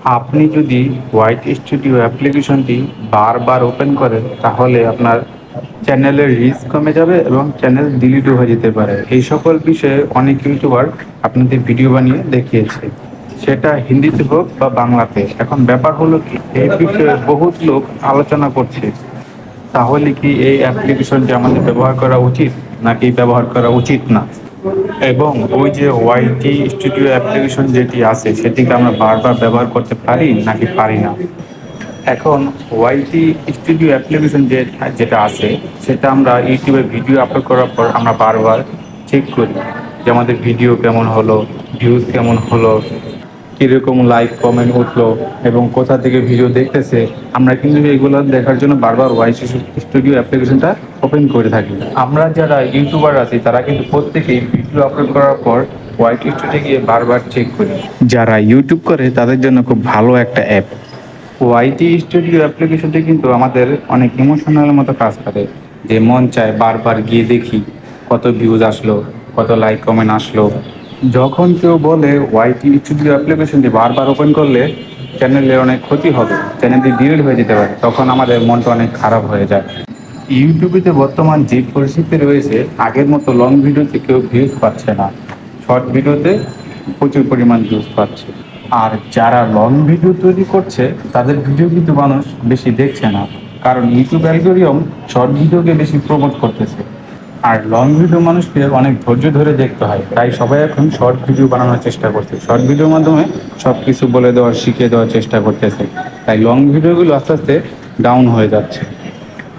আপনি যদি white studio অ্যাপ্লিকেশনটি বারবার ওপেন করেন তাহলে আপনার চ্যানেলের রিচ কমে যাবে এবং চ্যানেল ডিলিটও হয়ে যেতে পারে। এই সকল বিষয়ে অনেক ইউটিউবার আপনাদের ভিডিও বানিয়ে দেখিয়েছে, সেটা হিন্দিতে হোক বা বাংলাতে। এখন ব্যাপার হলো কি, এই বিষয়ে বহুত লোক আলোচনা করছে। তাহলে কি এই অ্যাপ্লিকেশনটি আমাদের ব্যবহার করা উচিত নাকি ব্যবহার করা উচিত না? এবং ওই যে ওয়াইটি স্টুডিও অ্যাপ্লিকেশন যেটি আছে সেটিকে আমরা বারবার ব্যবহার করতে পারি নাকি পারি না? এখন ওয়াইটি স্টুডিও অ্যাপ্লিকেশন যেটা আছে সেটা আমরা ইউটিউবে ভিডিও আপলোড করার পর আমরা বারবার চেক করি যে আমাদের ভিডিও কেমন হলো, ভিউজ কেমন হলো, কীরকম লাইক কমেন্ট উঠলো এবং কোথা থেকে ভিডিও দেখতেছে। আমরা কিন্তু এগুলো দেখার জন্য বারবার ওয়াইটি স্টুডিও অ্যাপ্লিকেশনটা ওপেন করে থাকি। আমরা যারা ইউটিউবার আছি তারা কিন্তু প্রত্যেকেই ভিডিও আপলোড করার পর ওয়াইটি স্টুডিও গিয়ে বারবার চেক করি। যারা ইউটিউব করে তাদের জন্য খুব ভালো একটা অ্যাপ ওয়াইটি স্টুডিও অ্যাপ্লিকেশনটি, কিন্তু আমাদের অনেক ইমোশনাল মতো কাজ করে, যে মন চায় বারবার গিয়ে দেখি কত ভিউজ আসলো, কত লাইক কমেন্ট আসলো। যখন কেউ বলে ওয়াইটি স্টুডিও অ্যাপ্লিকেশনটি বারবার ওপেন করলে চ্যানেলের অনেক ক্ষতি হবে, চ্যানেলটি ডিলিট হয়ে যেতে পারে, তখন আমাদের মনটা অনেক খারাপ হয়ে যায়। ইউটিউবেতে বর্তমান যে পরিস্থিতি রয়েছে, আগের মতো লং ভিডিওতে কেউ ভিউজ পাচ্ছে না, শর্ট ভিডিওতে প্রচুর পরিমাণ ভিউজ পাচ্ছে। আর যারা লং ভিডিও তৈরি করছে তাদের ভিডিও কিন্তু মানুষ বেশি দেখছে না, কারণ ইউটিউব অ্যালগরিদম শর্ট ভিডিওকে বেশি প্রমোট করতেছে। আর লং ভিডিও মানুষকে অনেক ধৈর্য ধরে দেখতে হয়, তাই সবাই এখন শর্ট ভিডিও বানানোর চেষ্টা করছে, শর্ট ভিডিওর মাধ্যমে সব কিছু বলে দেওয়ার, শিখিয়ে দেওয়ার চেষ্টা করতেছে। তাই লং ভিডিওগুলো আস্তে আস্তে ডাউন হয়ে যাচ্ছে।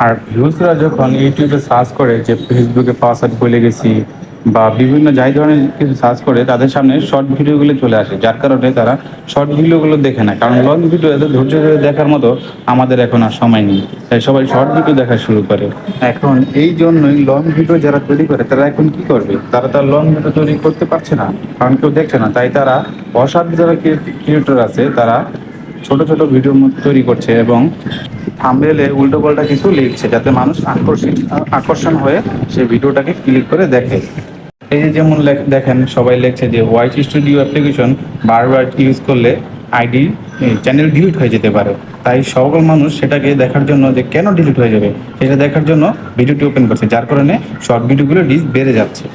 আর ভিউজরা যখন ইউটিউবে সার্চ করে যে ফেসবুকে পাসওয়ার্ড ভুলে গেছি বা বিভিন্ন যাই ধরনের কিছু সার্চ করে, তাদের সামনে শর্ট ভিডিওগুলো চলে আসে, যার কারণে তারা শর্ট ভিডিওগুলো দেখে না, কারণ লং ভিডিও এত ধৈর্য ধরে দেখার মতো আমাদের এখন আর সময় নেই, তাই সবাই শর্ট ভিডিও দেখা শুরু করে। এখন এই জন্যই লং ভিডিও যারা তৈরি করে তারা এখন কি করবে, তারা তার লং ভিডিও তৈরি করতে পারছে না, কারণ কেউ দেখছে না, তাই তারা অসাধু যারা ক্রিয়েটর আছে তারা ছোট ছোট ভিডিও তৈরি করছে এবং থাম্বনেলে উল্টো পাল্টা কিছু লিখছে, যাতে মানুষ আকর্ষণ হয়ে সেই ভিডিওটাকে ক্লিক করে দেখে। এই যে যেমন দেখেন সবাই লিখছে যে ওয়াইট স্টুডিও অ্যাপ্লিকেশন বারবার ইউজ করলে আইডি চ্যানেল ডিলিট হয়ে যেতে পারে। তাই সকল মানুষ সেটাকে দেখার জন্য, যে কেন ডিলিট হয়ে যাবে সেটা দেখার জন্য ভিডিওটি ওপেন করছে, যার কারণে শর্ট ভিডিওগুলো রিচ বেড়ে যাচ্ছে।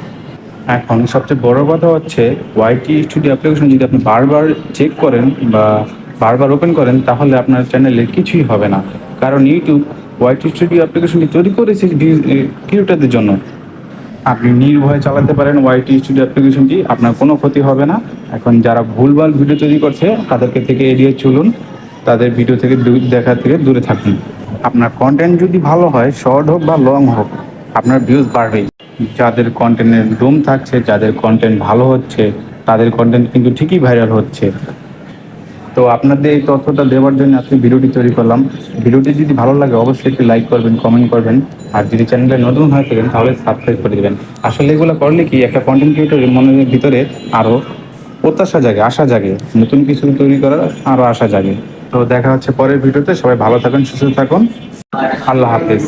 এখন সবচেয়ে বড় কথা হচ্ছে, ওয়াইটি স্টুডিও অ্যাপ্লিকেশন যদি আপনি বারবার চেক করেন বা বারবার ওপেন করেন তাহলে আপনার চ্যানেলে কিছুই হবে না, কারণ ইউটিউব ওয়াইটি স্টুডিও অ্যাপ্লিকেশনটি তৈরি করেছে ক্রিয়েটরদের জন্য। আপনি নির্ভয়ে চালাতে পারেন ওয়াইটি স্টুডিও অ্যাপ্লিকেশনটি, আপনার কোনো ক্ষতি হবে না। এখন যারা ভুলভাল ভিডিও তৈরি করছে তাদেরকে থেকে এড়িয়ে চলুন, তাদের ভিডিও থেকে দেখা থেকে দূরে থাকুন। আপনার কন্টেন্ট যদি ভালো হয়, শর্ট হোক বা লং হোক, আপনার ভিউজ বাড়বেই। যাদের কন্টেন্টের দম থাকছে, যাদের কন্টেন্ট ভালো হচ্ছে, তাদের কন্টেন্ট কিন্তু ঠিকই ভাইরাল হচ্ছে। তো আপনাদের এই তথ্যটা দেওয়ার জন্য আজকে ভিডিওটি তৈরি করলাম। ভিডিওটি যদি ভালো লাগে অবশ্যই একটি লাইক করবেন, কমেন্ট করবেন, আর যদি চ্যানেলে নতুন হয়ে থাকেন তাহলে সাবস্ক্রাইব করে দেবেন। আসলে এগুলো করলে কি, একটা কন্টেন্ট ক্রিয়েটরের মনের ভিতরে আরও প্রত্যাশা জাগে, আশা জাগে, নতুন কিছু তৈরি করার আরও আশা জাগে। তো দেখা হচ্ছে পরের ভিডিওতে। সবাই ভালো থাকুন, সুস্থ থাকুন। আল্লাহ হাফেজ।